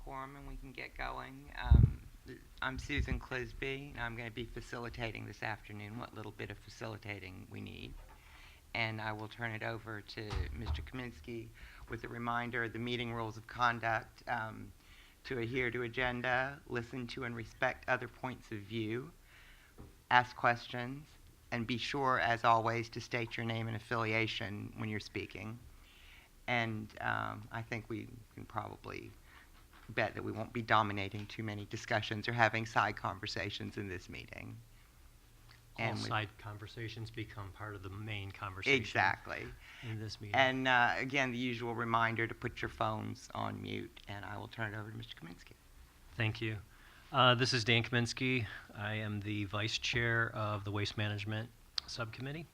quorum and we can get going. I'm Susan Clisby, and I'm going to be facilitating this afternoon, what little bit of facilitating we need. And I will turn it over to Mr. Kaminsky with a reminder of the meeting rules of conduct, to adhere to agenda, listen to and respect other points of view, ask questions, and be sure, as always, to state your name and affiliation when you're speaking. And I think we can probably bet that we won't be dominating too many discussions or having side conversations in this meeting. All side conversations become part of the main conversation. Exactly. In this meeting. And again, the usual reminder to put your phones on mute, and I will turn it over to Mr. Kaminsky. Thank you. This is Dan Kaminsky. I am the Vice Chair of the Waste Management Subcommittee.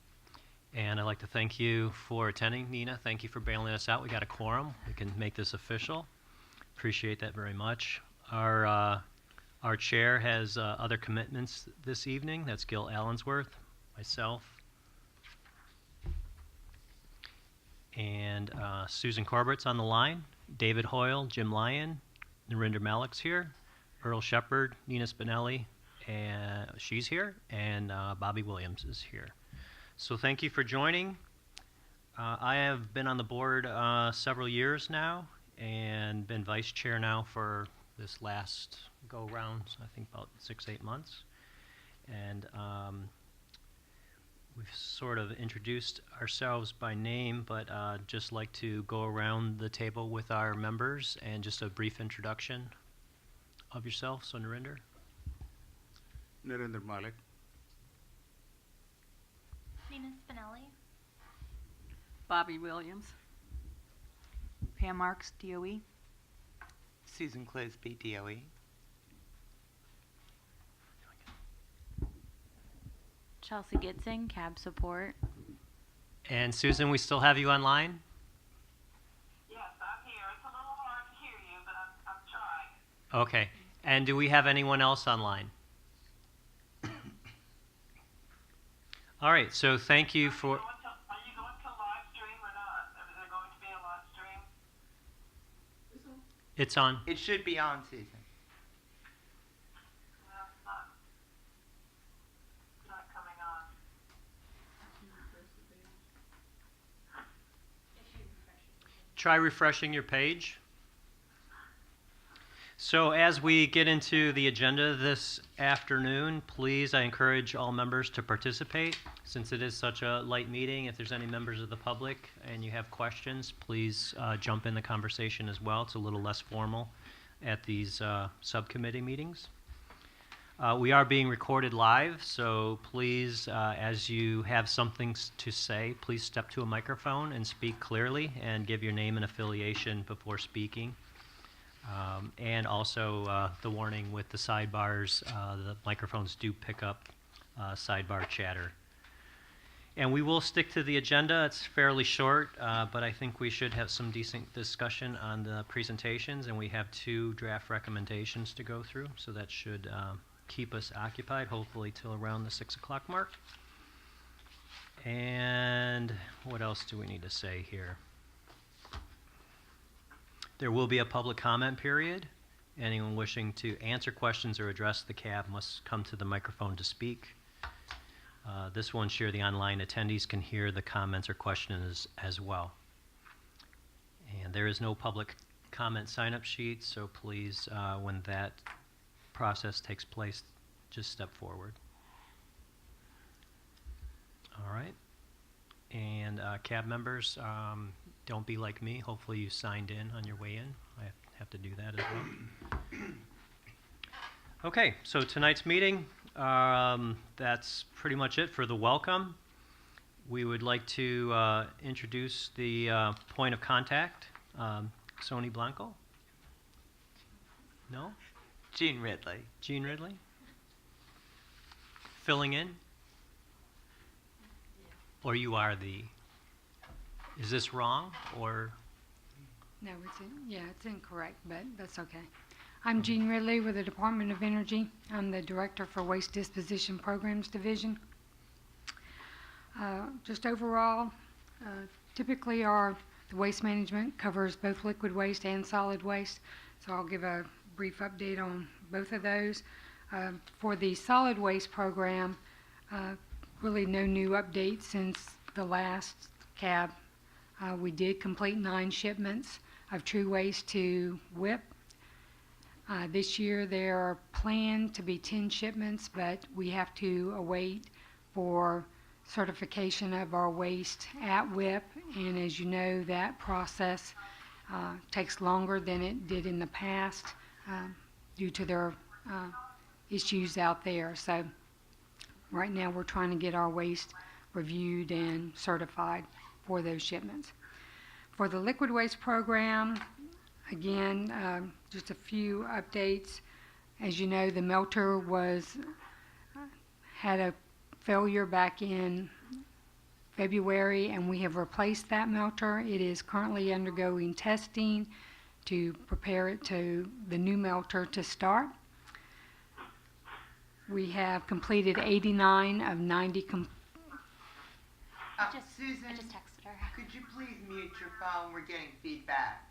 And I'd like to thank you for attending. Nina, thank you for bailing us out. We got a quorum. We can make this official. Appreciate that very much. Our chair has other commitments this evening. That's Gil Allensworth, myself, and Susan Corbett's on the line, David Hoyle, Jim Lyon, Narinder Malik's here, Earl Shepard, Nina Spinelli, and she's here, and Bobby Williams is here. So thank you for joining. I have been on the board several years now and been vice chair now for this last go round, I think about 6-8 months. And we've sort of introduced ourselves by name, but just like to go around the table with our members and just a brief introduction of yourself. So Narinder. Narinder Malik. Nina Spinelli. Bobby Williams. Pam Marks, DOE. Susan Clisby, DOE. Chelsea Gitzing, cab support. And Susan, we still have you online? Yes, I'm here. It's a little hard to hear you, but I'm trying. Okay. And do we have anyone else online? All right, so thank you for... Are you going to live stream or not? Is there going to be a live stream? It's on. It should be on, Susan. No, it's not coming on. Try refreshing your page. So as we get into the agenda this afternoon, please, I encourage all members to participate. Since it is such a light meeting, if there's any members of the public and you have questions, please jump in the conversation as well. It's a little less formal at these subcommittee meetings. We are being recorded live, so please, as you have something to say, please step to a microphone and speak clearly and give your name and affiliation before speaking. And also the warning with the sidebars, the microphones do pick up sidebar chatter. And we will stick to the agenda. It's fairly short, but I think we should have some decent discussion on the presentations, and we have 2 draft recommendations to go through, so that should keep us occupied, hopefully till around the 6 o'clock mark. And what else do we need to say here? There will be a public comment period. Anyone wishing to answer questions or address the cab must come to the microphone to speak. This will ensure the online attendees can hear the comments or questions as well. And there is no public comment sign-up sheet, so please, when that process takes place, just step forward. All right. And cab members, don't be like me. Hopefully you signed in on your way in. I have to do that as well. Okay, so tonight's meeting, that's pretty much it for the welcome. We would like to introduce the point of contact. Sony Blanco? No? Jean Ridley. Jean Ridley? Filling in? Or you are the... Is this wrong, or? No, it's incorrect, but that's okay. I'm Jean Ridley with the Department of Energy. I'm the Director for Waste Disposition Programs Division. Just overall, typically the waste management covers both liquid waste and solid waste. So I'll give a brief update on both of those. For the solid waste program, really no new updates since the last cab. We did complete 9 shipments of true waste to WIP. This year there are planned to be 10 shipments, but we have to await for certification of our waste at WIP, and as you know, that process takes longer than it did in the past due to their issues out there. So right now we're trying to get our waste reviewed and certified for those shipments. For the liquid waste program, again, just a few updates. As you know, the melter had a failure back in February, and we have replaced that melter. It is currently undergoing testing to prepare it to the new melter to start. We have completed 89 of 90 Susan, I just texted her. could you please mute your phone? We're getting feedback.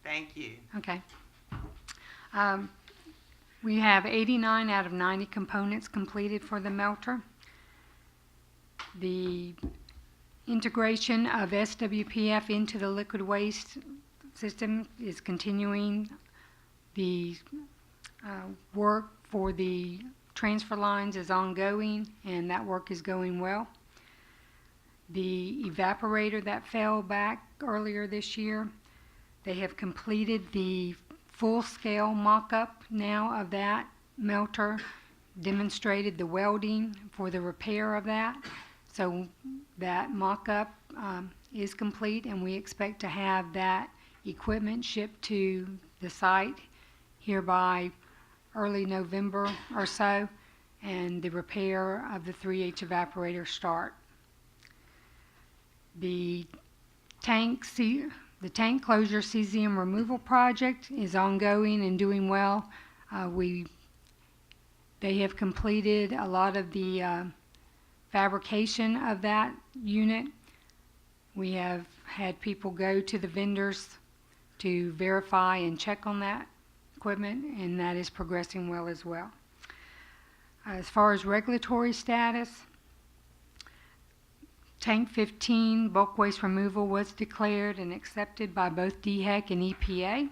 Thank you. Okay. We have 89 out of 90 components completed for the melter. The integration of SWPF into the liquid waste system is continuing. The work for the transfer lines is ongoing, and that work is going well. The evaporator that fell back earlier this year, they have completed the full-scale mock-up now of that melter, demonstrated the welding for the repair of that. So that mock-up is complete, and we expect to have that equipment shipped to the site here by early November or so, and the repair of the 3H evaporator start. The tank closure cesium removal project is ongoing and doing well. They have completed a lot of the fabrication of that unit. We have had people go to the vendors to verify and check on that equipment, and that is progressing well as well. As far as regulatory status, Tank 15 bulk waste removal was declared and accepted by both DHEC and EPA.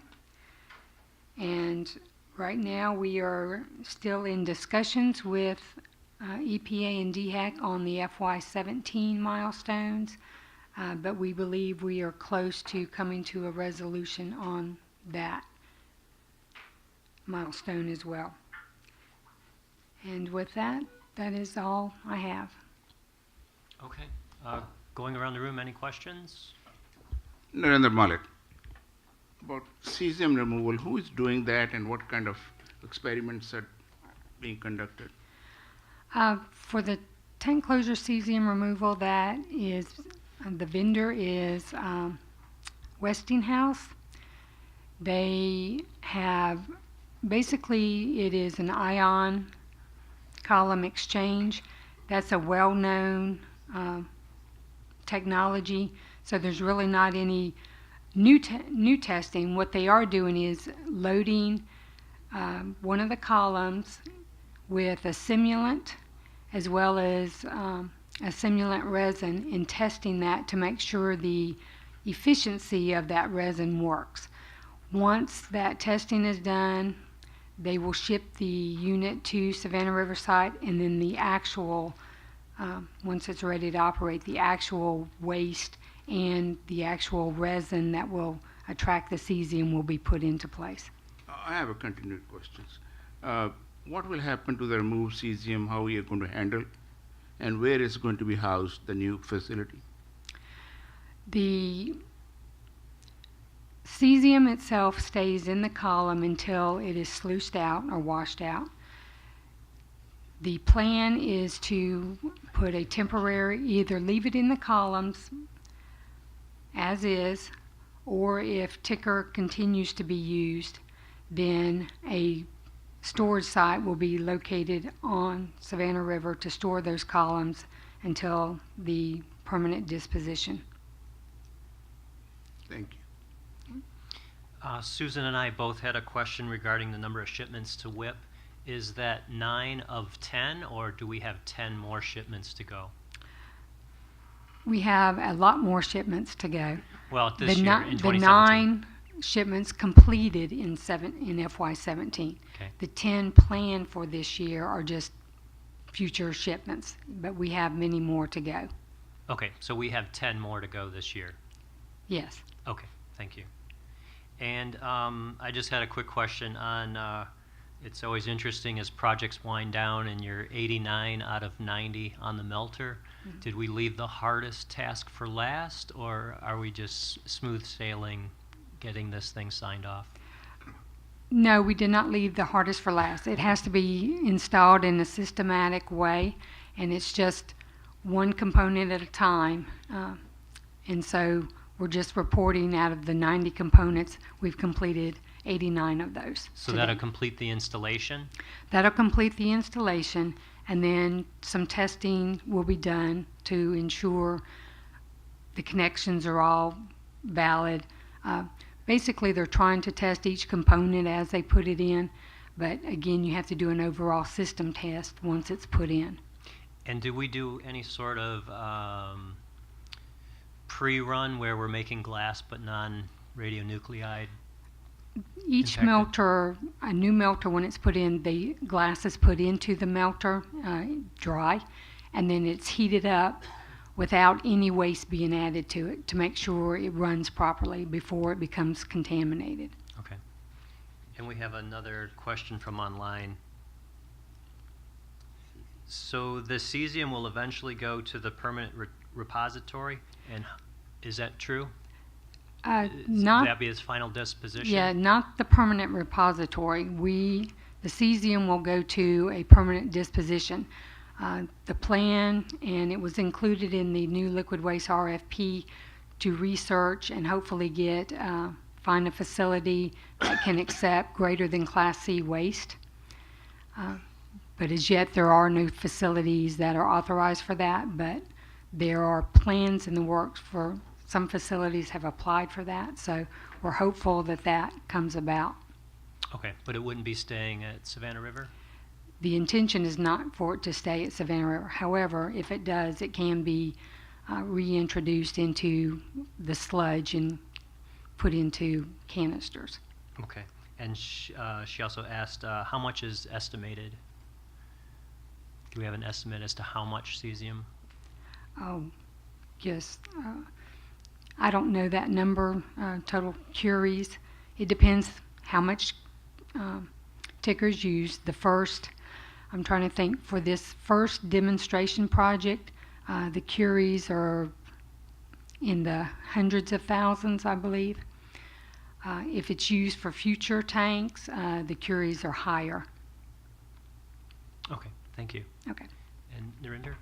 And right now we are still in discussions with EPA and DHEC on the FY17 milestones, but we believe we are close to coming to a resolution on that milestone as well. And with that, that is all I have. Okay. Going around the room, any questions? Narendra Malik. About cesium removal, who is doing that and what kind of experiments are being conducted? For the tank closure cesium removal, that is, the vendor is Westinghouse. They have, basically it is an ion column exchange. That's a well-known technology, so there's really not any new testing. What they are doing is loading one of the columns with a simulant as well as a simulant resin, and testing that to make sure the efficiency of that resin works. Once that testing is done, they will ship the unit to Savannah River site, and then the actual once it's ready to operate, the actual waste and the actual resin that will attract the cesium will be put into place. I have a continued questions. What will happen to the removed cesium? How are you going to handle, and where is going to be housed the new facility? The cesium itself stays in the column until it is sluiced out or washed out. The plan is to put a temporary, either leave it in the columns as is, or if ticker continues to be used, then a storage site will be located on Savannah River to store those columns until the permanent disposition. Thank you. Susan and I both had a question regarding the number of shipments to WIP. Is that 9 of 10, or do we have 10 more shipments to go? We have a lot more shipments to go. Well, this The year, ni- in the 2017. 9 shipments completed in FY17. Okay. The 10 planned for this year are just future shipments, but we have many more to go. Okay, so we have 10 more to go this year. Yes. Okay, thank you. And I just had a quick question on, it's always interesting as projects wind down and you're 89 out of 90 on the melter. Did we leave the hardest task for last, or are we just smooth sailing getting this thing signed off? No, we did not leave the hardest for last. It has to be installed in a systematic way, and it's just one component at a time. And so we're just reporting out of the 90 components, we've completed 89 of those. So to that'll date. complete the installation? That'll complete the installation, and then some testing will be done to ensure the connections are all valid. Basically, they're trying to test each component as they put it in, but again, you have to do an overall system test once it's put in. And do we do any sort of pre-run where we're making glass but non-radionuclide? Each Impacted. melter, a new melter, when it's put in, the glass is put into the melter dry, and then it's heated up without any waste being added to it to make sure it runs properly before it becomes contaminated. Okay. And we have another question from online. So the cesium will eventually go to the permanent repository, and is that true? Will Not that be its final disposition? Yeah, not the permanent repository. The cesium will go to a permanent disposition. The plan, and it was included in the new liquid waste RFP, to research and hopefully find a facility that can accept greater than Class C waste. But as yet, there are no facilities that are authorized for that, but there are plans in the works for some facilities have applied for that, so we're hopeful that that comes about. Okay, but it wouldn't be staying at Savannah River? The intention is not for it to stay at Savannah River. However, if it does, it can be reintroduced into the sludge and put into canisters. Okay, and she also asked how much is estimated? Do we have an estimate as to how much cesium? Oh, yes. I don't know that number, total curies. It depends how much tickers used. I'm trying to think, for this first demonstration project, the curies are in the hundreds of thousands, I believe. If it's used for future tanks, the curies are higher. Okay, thank you. Okay. And Narinder?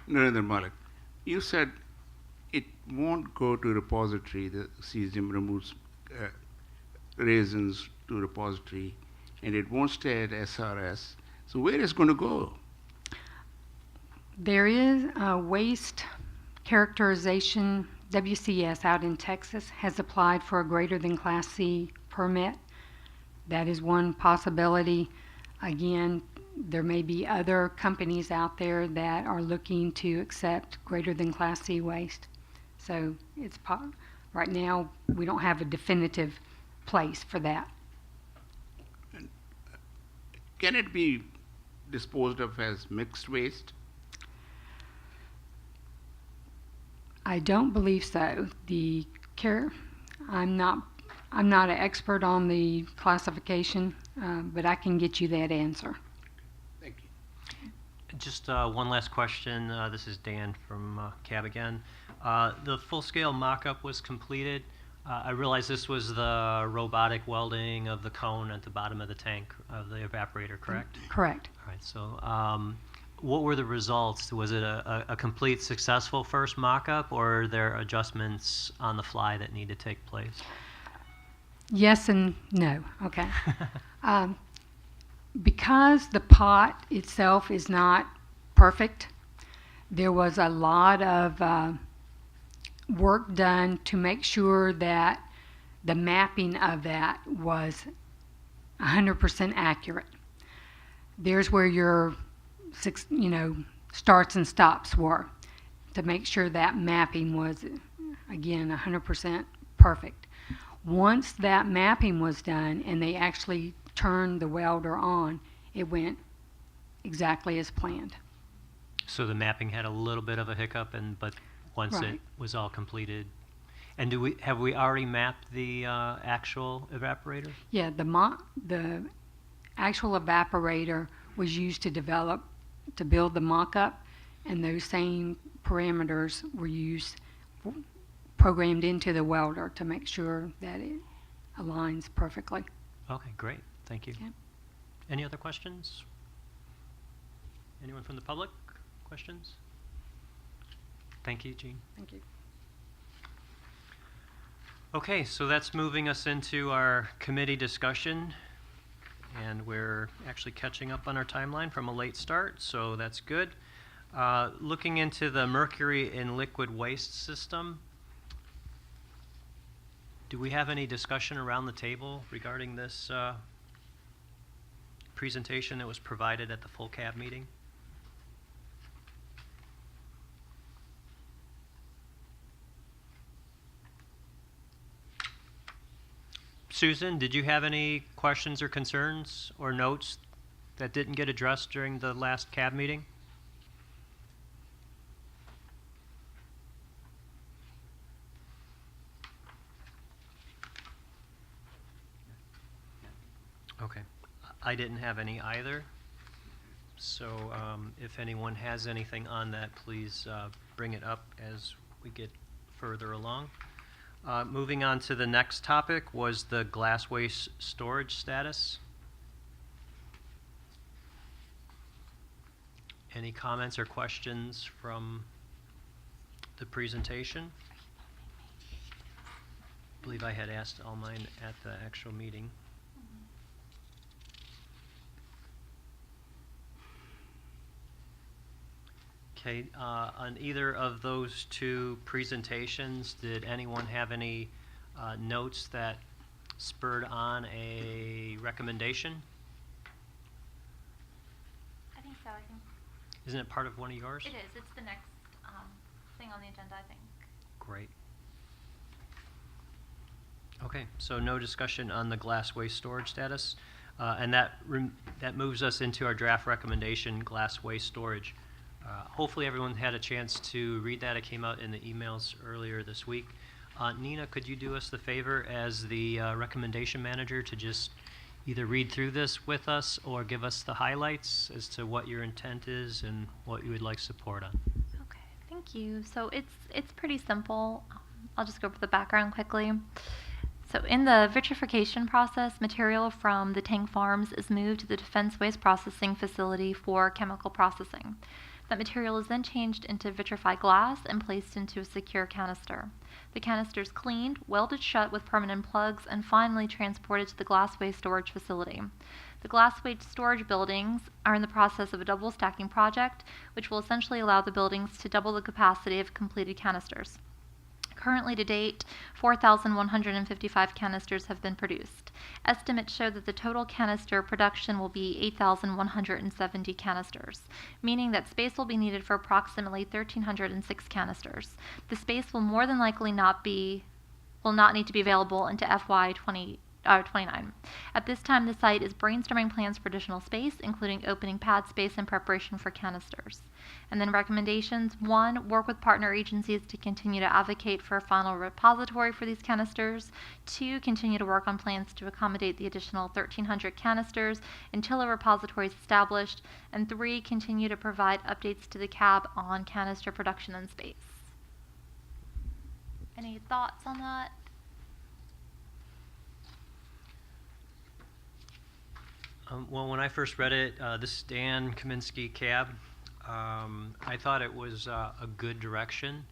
Narendra Malik, you said it won't go to repository, the cesium removes resins to repository, and it won't stay at SRS. So where is it going to go? There is a waste characterization, WCS, out in Texas, has applied for a greater than Class C permit. That is one possibility. Again, there may be other companies out there that are looking to accept greater than Class C waste. So it's right now we don't have a definitive place for that. Can it be disposed of as mixed waste? I don't believe so. I'm not an expert on the classification, but I can get you that answer. Thank you. Just one last question. This is Dan from CAB again. The full-scale mock-up was completed. I realize this was the robotic welding of the cone at the bottom of the tank of the evaporator, correct? Correct. All right, so what were the results? Was it a complete successful first mock-up, or are there adjustments on the fly that need to take place? Yes and no. Okay. Because the pot itself is not perfect, there was a lot of work done to make sure that the mapping of that was 100% accurate. There's where your starts and stops were, to make sure that mapping was, again, 100% perfect. Once that mapping was done and they actually turned the welder on, it went exactly as planned. So the mapping had a little bit of a hiccup, but once it Right. was all completed. And have we already mapped the actual evaporator? Yeah, the actual evaporator was used to build the mock-up, and those same parameters were programmed into the welder to make sure that it aligns perfectly. Okay, great. Thank you. Okay. Any other questions? Anyone from the public? Questions? Thank you, Jean. Thank you. Okay, so that's moving us into our committee discussion, and we're actually catching up on our timeline from a late start, so that's good. Looking into the mercury in liquid waste system, do we have any discussion around the table regarding this presentation that was provided at the full cab meeting? Susan, did you have any questions or concerns or notes that didn't get addressed during the last cab meeting? Okay. I didn't have any either. So if anyone has anything on that, please bring it up as we get further along. Moving on to the next topic was the glass waste storage status. Any comments or questions from the presentation? I believe I had asked all mine at the actual meeting. Okay, on either of those two presentations, did anyone have any notes that spurred on a recommendation? I think so. I think Isn't it part of one of yours? it is. It's the next thing on the agenda, I think. Great. Okay, so no discussion on the glass waste storage status, and that moves us into our draft recommendation, glass waste storage. Hopefully everyone had a chance to read that. It came out in the emails earlier this week. Nina, could you do us the favor as the recommendation manager to just either read through this with us or give us the highlights as to what your intent is and what you would like support on? Okay, thank you. So it's pretty simple. I'll just go over the background quickly. So in the vitrification process, material from the tank farms is moved to the Defense Waste Processing Facility for chemical processing. That material is then changed into vitrified glass and placed into a secure canister. The canister is cleaned, welded shut with permanent plugs, and finally transported to the glass waste storage facility. The glass waste storage buildings are in the process of a double stacking project, which will essentially allow the buildings to double the capacity of completed canisters. Currently to date, 4,155 canisters have been produced. Estimates show that the total canister production will be 8,170 canisters, meaning that space will be needed for approximately 1,306 canisters. The space will more than likely not need to be available into FY 29. At this time, the site is brainstorming plans for additional space, including opening pad space in preparation for canisters. And then recommendations: 1, work with partner agencies to continue to advocate for a final repository for these canisters. 2, continue to work on plans to accommodate the additional 1,300 canisters until a repository is established. And 3, continue to provide updates to the CAB on canister production and space. Any thoughts on that? Well, when I first read it, this is Dan Kaminsky Cab. I thought it was a good direction.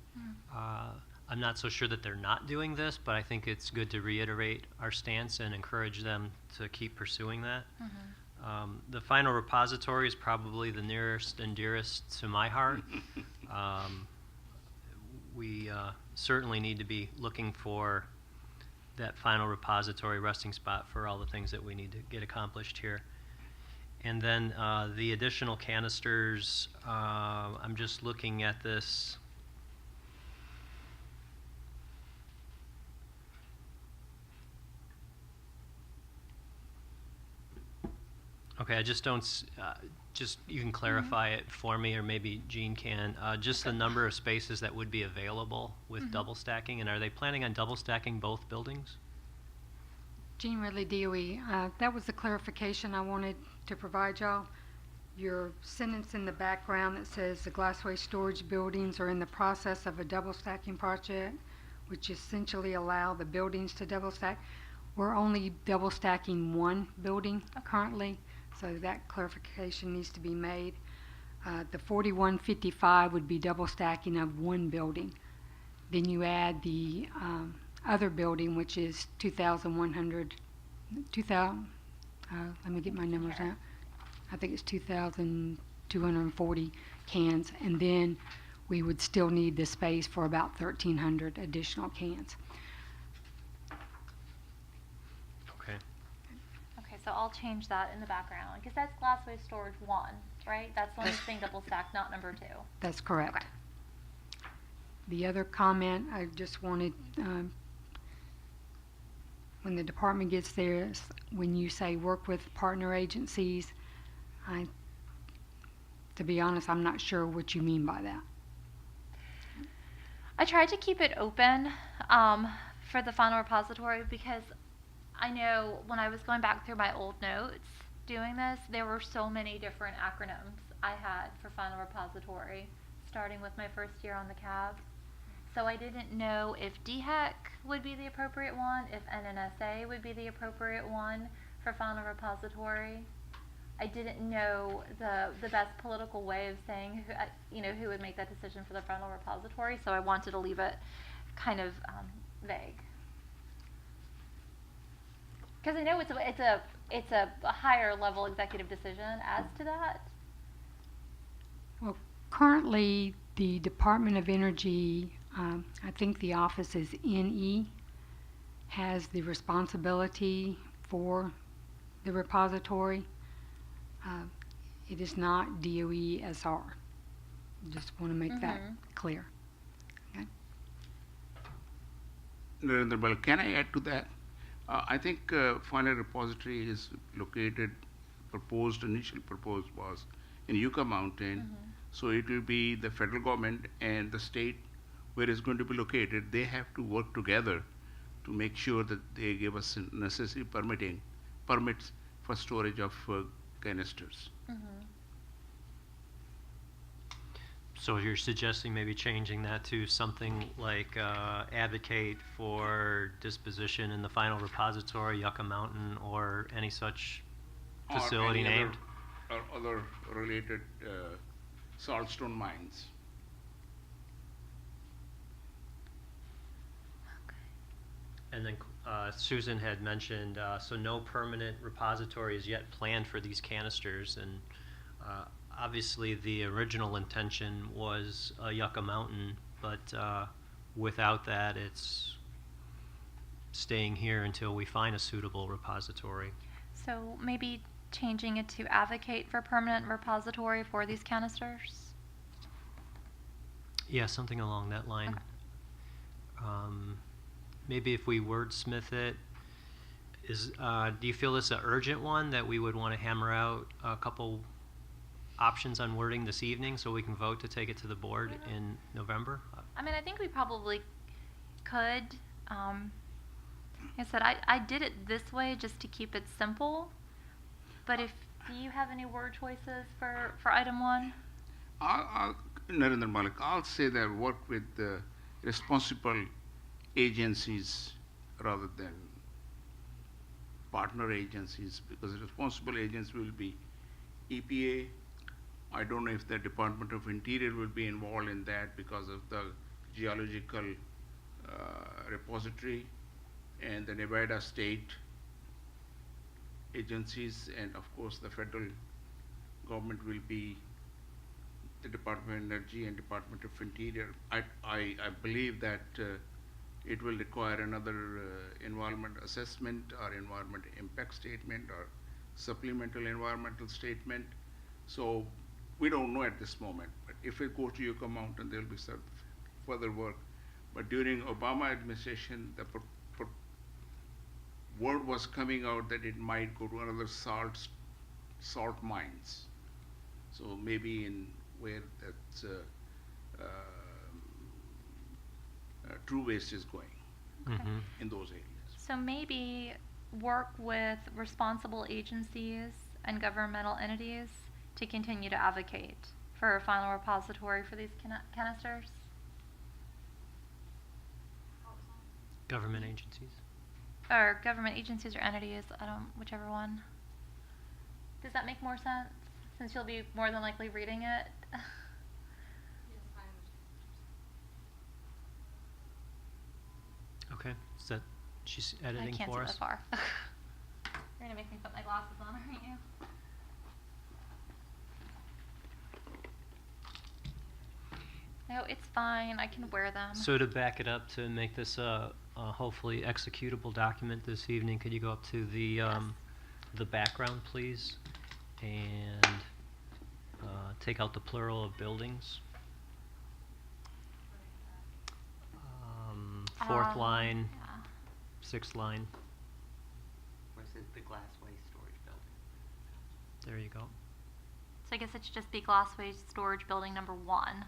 I'm not so sure that they're not doing this, but I think it's good to reiterate our stance and encourage them to keep pursuing that. The final repository is probably the nearest and dearest to my heart. We certainly need to be looking for that final repository resting spot for all the things that we need to get accomplished here. And then the additional canisters, I'm just looking at this. Okay, I just don't, just, you can clarify it for me, or maybe Jean can, just the number of spaces that would be available with double stacking, and are they planning on double stacking both buildings? Jean Ridley, DOE. That was the clarification I wanted to provide y'all. Your sentence in the background that says the glassware storage buildings are in the process of a double stacking project, which essentially allow the buildings to double stack. We're only double stacking one building currently, so that clarification needs to be made. The 4155 would be double stacking of one building. Then you add the other building, which is 2,100, let me get my numbers out. I think it's 2,240 cans, and then we would still need the space for about 1,300 additional cans. Okay. Okay, so I'll change that in the background, because that's glassware storage 1, right? That's the one that's being double stacked, not number 2. That's correct. Okay. The other comment I just wanted, when the department gets there, when you say work with partner agencies, to be honest, I'm not sure what you mean by that. I tried to keep it open for the final repository, because I know when I was going back through my old notes doing this, there were so many different acronyms I had for final repository, starting with my first year on the cab. So I didn't know if DHEC would be the appropriate one, if NNSA would be the appropriate one for final repository. I didn't know the best political way of saying who would make that decision for the final repository, so I wanted to leave it kind of vague. Because I know it's a higher level executive decision as to that. Well, currently the Department of Energy, I think the office is NE, has the responsibility for the repository. It is not DOE SR. Just want to make that clear. Okay. Narendra, well, can I add to that? I think final repository is located, initial proposed was in Yucca Mountain. So it will be the federal government and the state where it's going to be located. They have to work together to make sure that they give us necessary permits for storage of canisters. So you're suggesting maybe changing that to something like advocate for disposition in the final repository, Yucca Mountain, or any such facility or any named? Other related saltstone mines. And then Susan had mentioned, so no permanent repository is yet planned for these canisters, and obviously the original intention was Yucca Mountain, but without that it's staying here until we find a suitable repository. So maybe changing it to advocate for permanent repository for these canisters? Yeah, something along that line. Okay. Maybe if we wordsmith it, do you feel this an urgent one that we would want to hammer out a couple options on wording this evening so we can vote to take it to the board in November? I mean, I think we probably could. Like I said, I did it this way just to keep it simple. But if you have any word choices for item 1? Narendra Malik, I'll say that work with the responsible agencies rather than partner agencies, because the responsible agents will be EPA. I don't know if the Department of Interior will be involved in that because of the geological repository, and the Nevada state agencies, and of course the federal government will be the Department of Energy and Department of Interior. I believe that it will require another environment assessment or environment impact statement or supplemental environmental statement. So we don't know at this moment, but if it goes to Yucca Mountain, there will be some further work. But during Obama administration, the word was coming out that it might go to another salt mines. So maybe in where that's true waste is going Mhm. in those areas. So maybe work with responsible agencies and governmental entities to continue to advocate for a final repository for these canisters. Government agencies. Or government agencies or entities, whichever one. Does that make more sense? Since you'll be more than likely reading it. Okay, is that, she's I editing can't for see us? that far. You're gonna make me put my glasses on, aren't you? No, it's fine. I can wear them. So to back it up, to make this a hopefully executable document this evening, could you go up to the background, please? And take out the plural of buildings. Fourth line, Yeah. sixth line, Was it the glass waste storage building? there you go. So I guess it should just be glass waste storage building number 1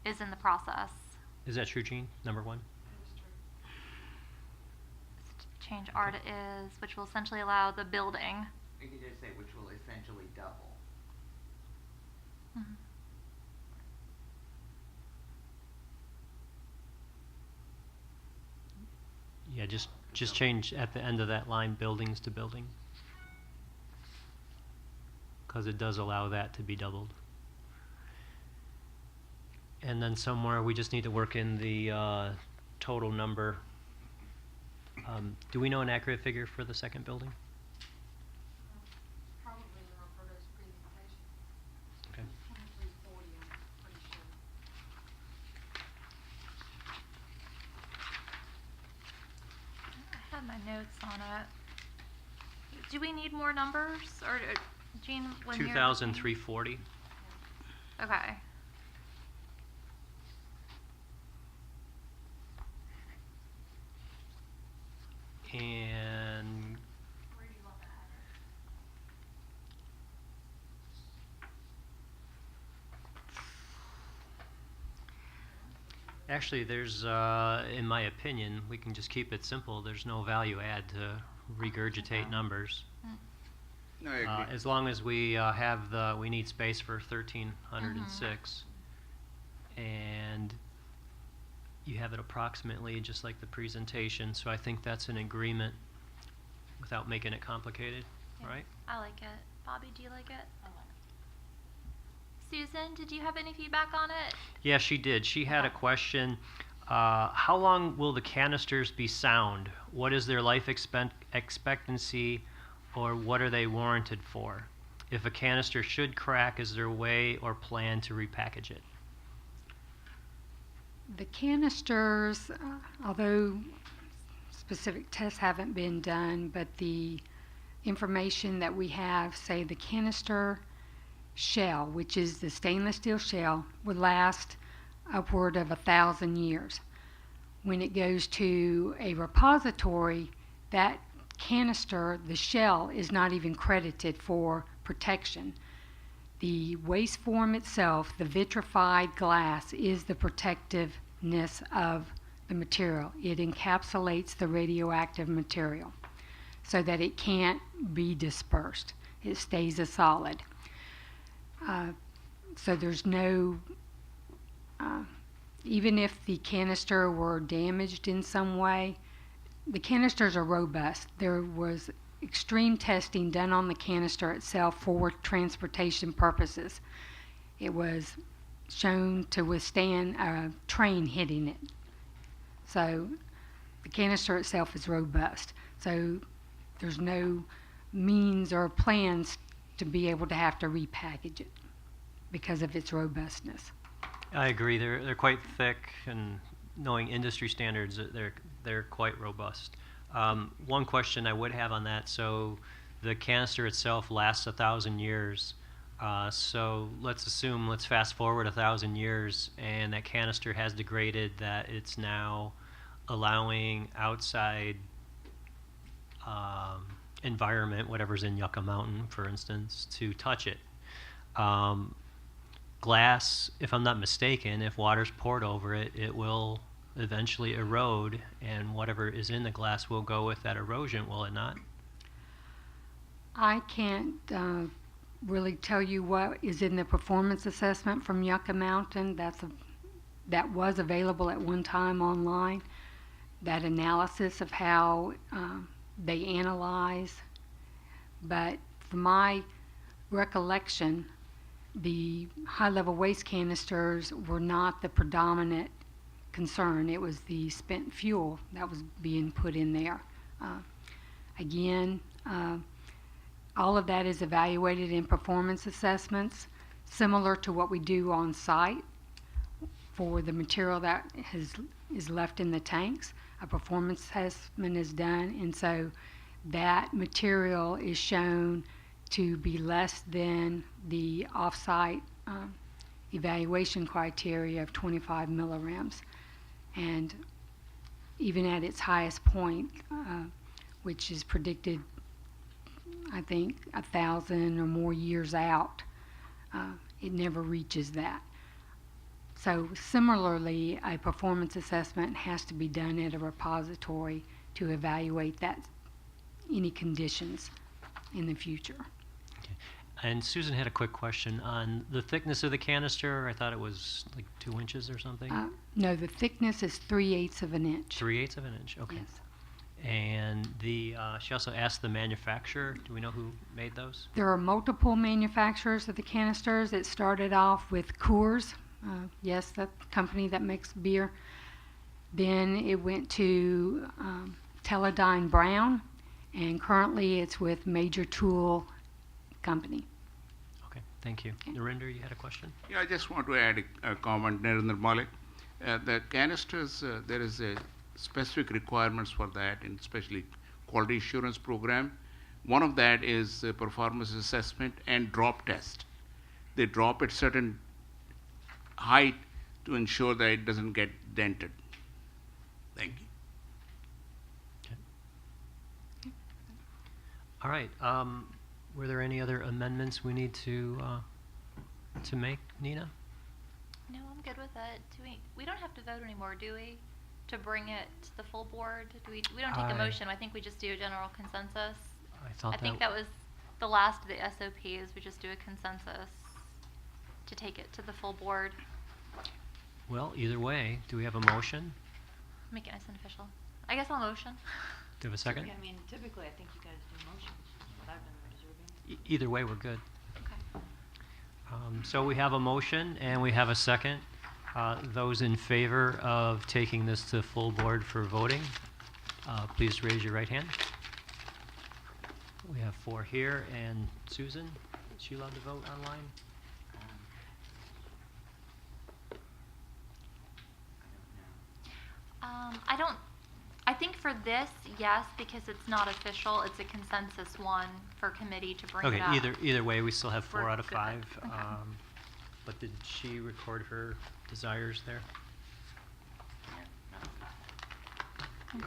is in the process. Is that true, Jean? Number 1? Change R to is, which will essentially allow the building. You could just say which will essentially double. Mhm. Yeah, just change at the end of that line, buildings to building. Because it does allow that to be doubled. And then somewhere, we just need to work in the total number. Do we know an accurate figure for the second building? Probably in Roberto's presentation. Okay. 2340, I'm pretty sure. I had my notes on it. Do we need more numbers? Or, Jean, when you're... 2,340. Okay. And Where do you want that header? actually, there's, in my opinion, we can just keep it simple. There's no value add to regurgitate numbers. No, I agree. As long as we have we need space for 1,306, and you have it approximately just like the presentation, so I think that's an agreement without making it complicated, Yeah, right? I like it. Bobby, do you like it? I like it. Susan, did you have any feedback on it? Yeah, she did. She had a Okay. question. How long will the canisters be sound? What is their life expectancy, or what are they warranted for? If a canister should crack, is there a way or plan to repackage it? The canisters, although specific tests haven't been done, but the information that we have say the canister shell, which is the stainless steel shell, would last upward of 1,000 years. When it goes to a repository, that canister, the shell, is not even credited for protection. The waste form itself, the vitrified glass, is the protectiveness of the material. It encapsulates the radioactive material so that it can't be dispersed. It stays a solid. So there's no, even if the canister were damaged in some way, the canisters are robust. There was extreme testing done on the canister itself for transportation purposes. It was shown to withstand a train hitting it. So the canister itself is robust. So there's no means or plans to be able to have to repackage it. because of its robustness. I agree. They're quite thick, and knowing industry standards, they're quite robust. One question I would have on that: so the canister itself lasts 1,000 years. So let's fast forward 1,000 years, and that canister has degraded, that it's now allowing outside environment, whatever's in Yucca Mountain, for instance, to touch it. Glass, if I'm not mistaken, if water's poured over it, it will eventually erode, and whatever is in the glass will go with that erosion, will it not? I can't really tell you what is in the performance assessment from Yucca Mountain. That was available at one time online. That analysis of how they analyze. But from my recollection, the high-level waste canisters were not the predominant concern. It was the spent fuel that was being put in there. Again, all of that is evaluated in performance assessments, similar to what we do on site for the material that is left in the tanks. A performance assessment is done, and so that material is shown to be less than the off-site evaluation criteria of 25 millirems. And even at its highest point, which is predicted, I think, 1,000 or more years out, it never reaches that. So similarly, a performance assessment has to be done at a repository to evaluate any conditions in the future. Okay. And Susan had a quick question on the thickness of the canister. I thought it was like 2 inches or something. No, the thickness is 3/8 of an inch. 3/8 of an inch. Okay. Yes. And she also asked the manufacturer. Do we know who made those? There are multiple manufacturers of the canisters. It started off with Coors, yes, the company that makes beer. Then it went to Teledyne Brown, and currently it's with Major Tool Company. Okay, thank you. Okay. Narinder, you had a question? Yeah, I just want to add a comment, Narendra Malik. The canisters, there is a specific requirements for that, and especially quality assurance program. One of that is performance assessment and drop test. They drop at certain height to ensure that it doesn't get dented. Thank you. Okay. All right. Were there any other amendments we need to make, Nina? No, I'm good with it. We don't have to vote anymore, do we? To bring it to the full board? We don't take a motion. I think we just do a general consensus. I think that was the last of the SOPs. We just do a consensus to take it to the full board. Well, either way, do we have a motion? Make it nice and official. I guess I'll motion. Do we have a second? I mean, typically, I think you guys do motions, what I've been observing. Either way, we're good. Okay. So we have a motion and we have a second. Those in favor of taking this to full board for voting, please raise your right hand. We have 4 here, and Susan, is she allowed to vote online? I think for this, yes, because it's not official. It's a consensus one for committee to bring Okay, it up. either way, we still have 4 We're out of good. 5. Okay. But did she record her desires there? Okay.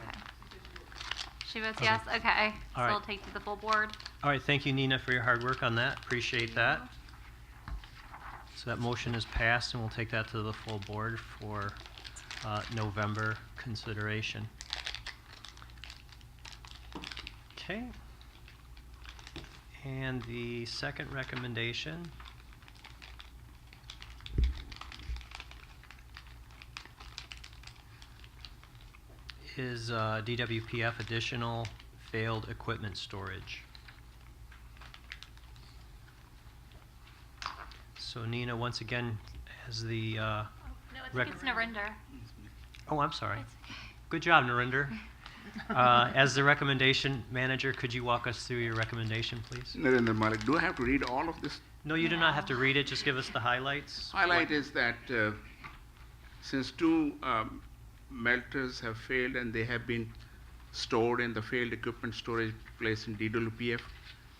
She votes Okay. yes? Okay. All So right. we'll take to the full board. All right, thank you, Nina, for your hard work on that. Appreciate that. So that motion is passed, and we'll take that to the full board for November consideration. Okay. And the second recommendation is DWPF additional failed equipment storage. So Nina, once again, as the, No, it's Narinder. oh, I'm sorry. It's okay. Good job, Narinder. As the recommendation manager, could you walk us through your recommendation, please? Narendra Malik, do I have to read all of this? No, you do not have to read it, just give us the highlights. Highlight is that since two melters have failed and they have been stored in the failed equipment storage place in DWPF,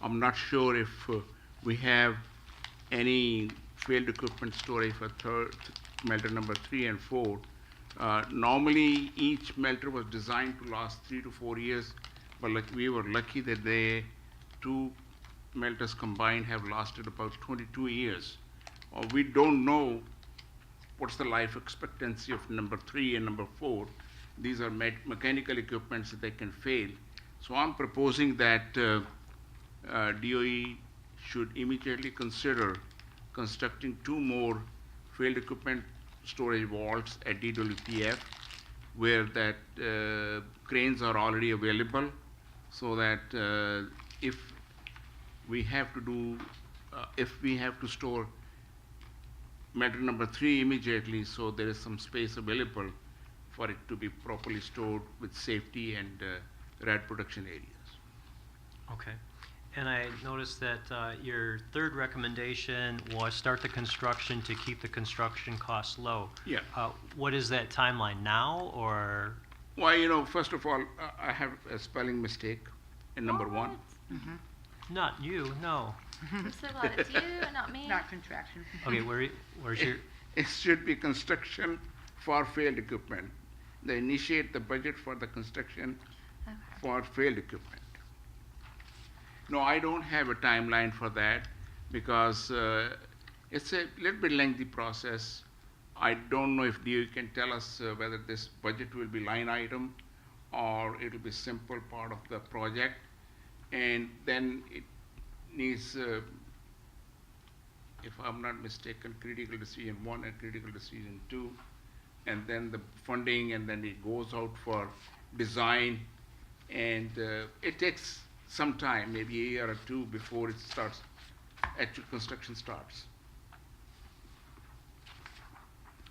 I'm not sure if we have any failed equipment storage for melter number 3 and 4. Normally, each melter was designed to last 3 to 4 years, but we were lucky that the two melters combined have lasted about 22 years. We don't know what's the life expectancy of number 3 and number 4. These are mechanical equipments that they can fail. So I'm proposing that DOE should immediately consider constructing 2 more failed equipment storage vaults at DWPF where that cranes are already available, so that if we have to store melter number 3 immediately, so there is some space available for it to be properly stored with safety and rat protection areas. Okay. And I noticed that your third recommendation was start the construction to keep the construction costs low. Yeah. What is that timeline now, or? Well, first of all, I have a spelling mistake in number 1. Not you, no. I'm so glad it's you and not me. Not contraction. Okay, where's your? It should be construction for failed equipment. They initiate the budget for the construction for failed equipment. No, I don't have a timeline for that because it's a little bit lengthy process. I don't know if DOE can tell us whether this budget will be line item or it will be simple part of the project. And then it needs, if I'm not mistaken, critical decision 1 and critical decision 2, and then the funding, and then it goes out for design, and it takes some time, maybe a year or 2 before it starts, actual construction starts.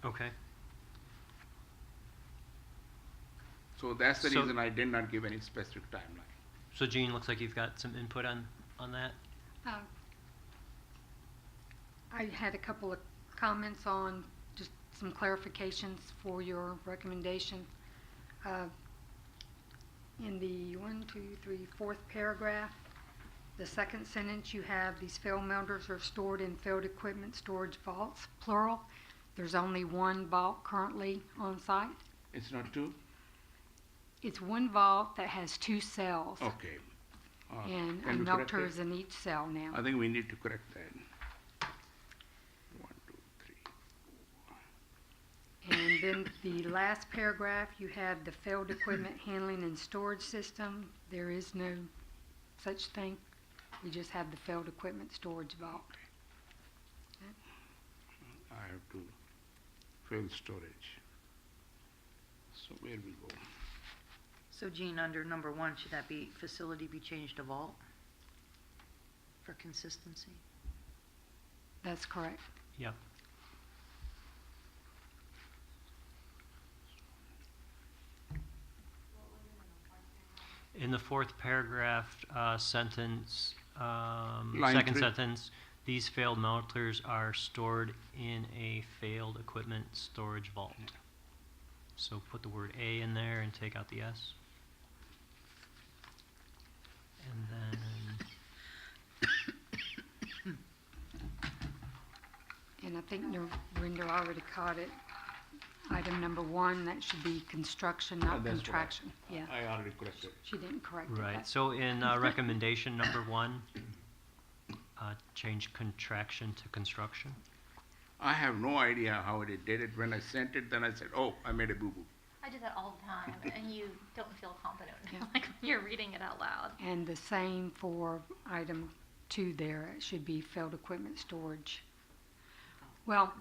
Okay. So that's the So- reason I did not give any specific timeline. So Gene, looks like you've got some input on that. I had a couple of comments on just some clarifications for your recommendation. In the 4th paragraph, the second sentence, you have these failed melters are stored in failed equipment storage vaults, plural. There's only 1 vault currently on site. It's not 2? It's 1 vault that has 2 cells. Okay. And a Can we correct melter it? is in each cell now. I think we need to correct that. 1, 2, 3. And then the last paragraph, you have the failed equipment handling and storage system. There is no such thing. We just have the failed equipment storage vault. I have to fill storage. So where we go? So Gene, under number 1, should that be facility be changed to vault for consistency? That's correct. Yep. In the 4th paragraph, sentence, Line second 3. sentence, these failed melters are stored in a failed equipment storage vault. So put the word A in there and take out the S. And then, And I think Narendra already caught it. Item number 1, that should be construction, not That's what contraction. Yeah, I already corrected. she didn't correct it. right, so in recommendation number 1, change contraction to construction. I have no idea how they did it. When I sent it, then I said, oh, I made a boo-boo. I do that all the time, and you don't feel confident Yeah. like when you're reading it out loud. And the same for item 2 there. It should be failed equipment storage. Well,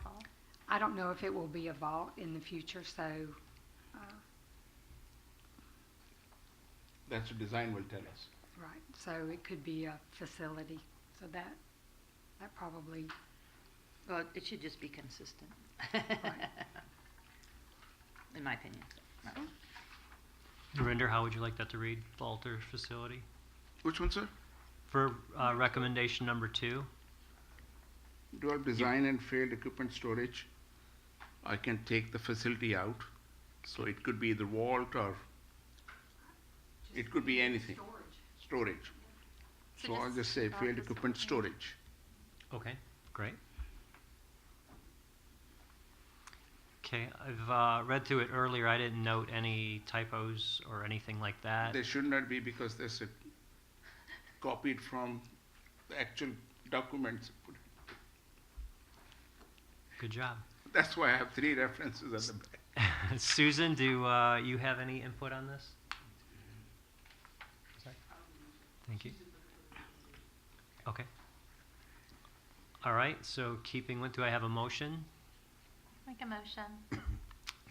I don't know if it will be a vault in the future, so That's what design will tell us. right. So it could be a facility. So that probably Well, it should just be consistent. In my opinion. Narinder, how would you like that to read, vault or facility? Which one, sir? For recommendation number 2, dual design and failed equipment storage, I can take the facility out. So it could be the vault or it could be anything. Storage. So I'll just say failed equipment storage. Okay, great. Okay, I've read through it earlier. I didn't note any typos or anything like that. There should not be because there's a copied from the actual documents. Good job. That's why I have 3 references at the back. Susan, do you have any input on this? Sorry. Thank you. Okay. All right, so keeping with, do I have a motion? Make a motion.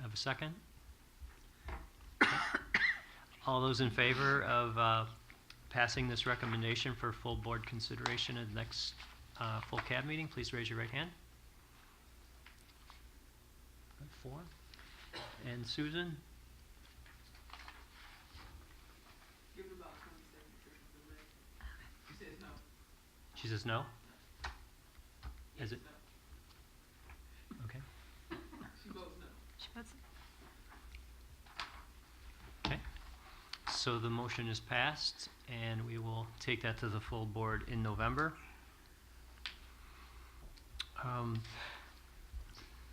Have a second? Okay. All those in favor of passing this recommendation for full board consideration at the next full CAB meeting, please raise your right hand. 4. And Susan? She says no? Is it? Okay. She votes Okay. So the motion is passed, and we will take that to the full board in November.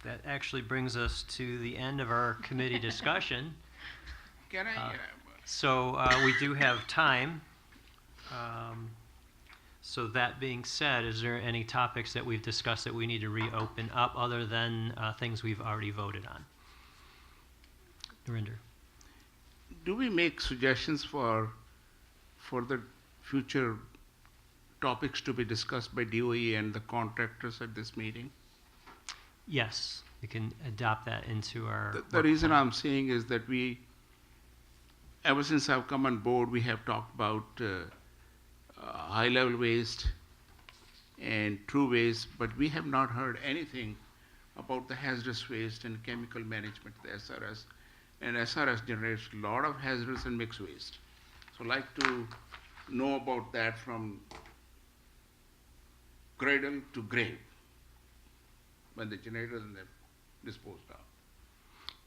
That actually brings us to the end of our committee discussion. Can I? So we do have time. So that being said, is there any topics that we've discussed that we need to reopen up other than things we've already voted on? Narinder. Do we make suggestions for the future topics to be discussed by DOE and the contractors at this meeting? Yes, we can adopt that into our The work reason plan. I'm saying is that ever since I've come on board, we have talked about high-level waste and true waste, but we have not heard anything about the hazardous waste and chemical management, the SRS. And SRS generates a lot of hazardous and mixed waste. So I'd like to know about that from cradle to grave, when the generators and they're disposed of.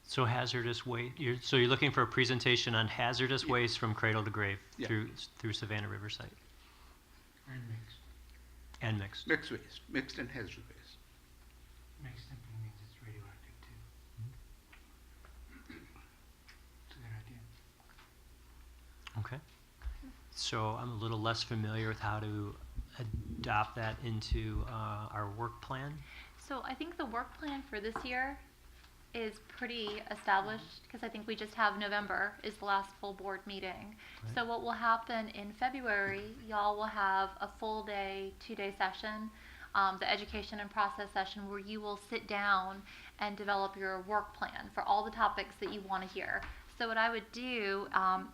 So hazardous waste, so you're looking for a presentation on hazardous Yeah. waste from cradle to grave Yeah. through Savannah River site And mixed. and mixed. Mixed waste, mixed and hazardous waste. Mixed simply means it's radioactive too. It's a good idea. Okay. So I'm a little less familiar with how to adopt that into our work plan. So I think the work plan for this year is pretty established because I think we just have November is the last full board meeting. Right. So what will happen in February, y'all will have a full day, 2-day session, the education and process session where you will sit down and develop your work plan for all the topics that you want to hear. So what I would do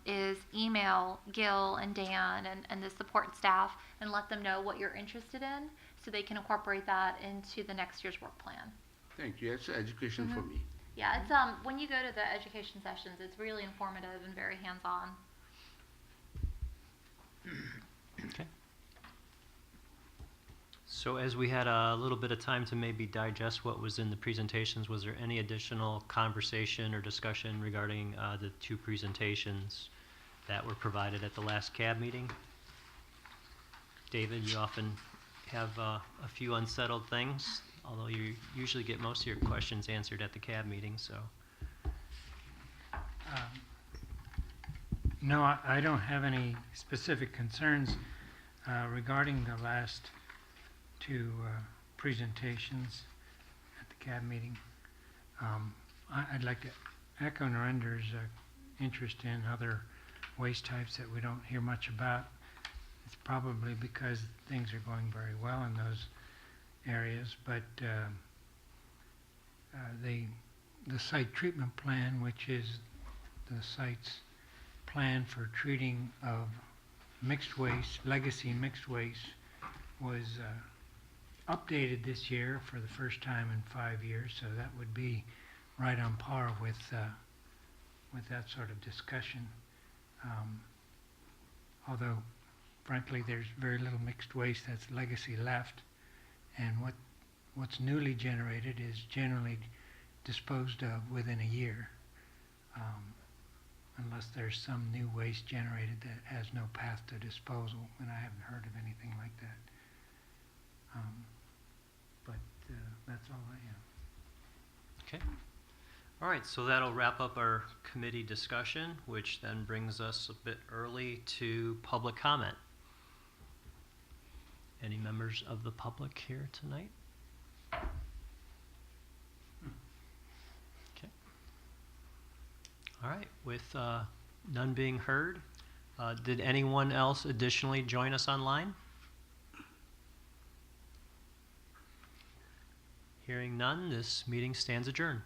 is email Gil and Dan and the support staff and let them know what you're interested in so they can incorporate that into the next year's work plan. Thank you, that's education for me. Yeah, it's when you go to the education sessions, it's really informative and very hands-on. Okay. So as we had a little bit of time to maybe digest what was in the presentations, was there any additional conversation or discussion regarding the 2 presentations that were provided at the last CAB meeting? David, you often have a few unsettled things, although you usually get most of your questions answered at the CAB meeting, so. No, I don't have any specific concerns regarding the last 2 presentations at the CAB meeting. I'd like to echo Narendra's interest in other waste types that we don't hear much about. It's probably because things are going very well in those areas, but the site treatment plan, which is the site's plan for treating of mixed waste, legacy mixed waste, was updated this year for the first time in 5 years, so that would be right on par with that sort of discussion. Although, frankly, there's very little mixed waste that's legacy left, and what what's newly generated is generally disposed of within a year, unless there's some new waste generated that has no path to disposal, and I haven't heard of anything like that. But that's all I have. Okay. All right, so that'll wrap up our committee discussion, which then brings us a bit early to public comment. Any members of the public here tonight? Okay. All right, with none being heard, did anyone else additionally join us online? Hearing none, this meeting stands adjourned.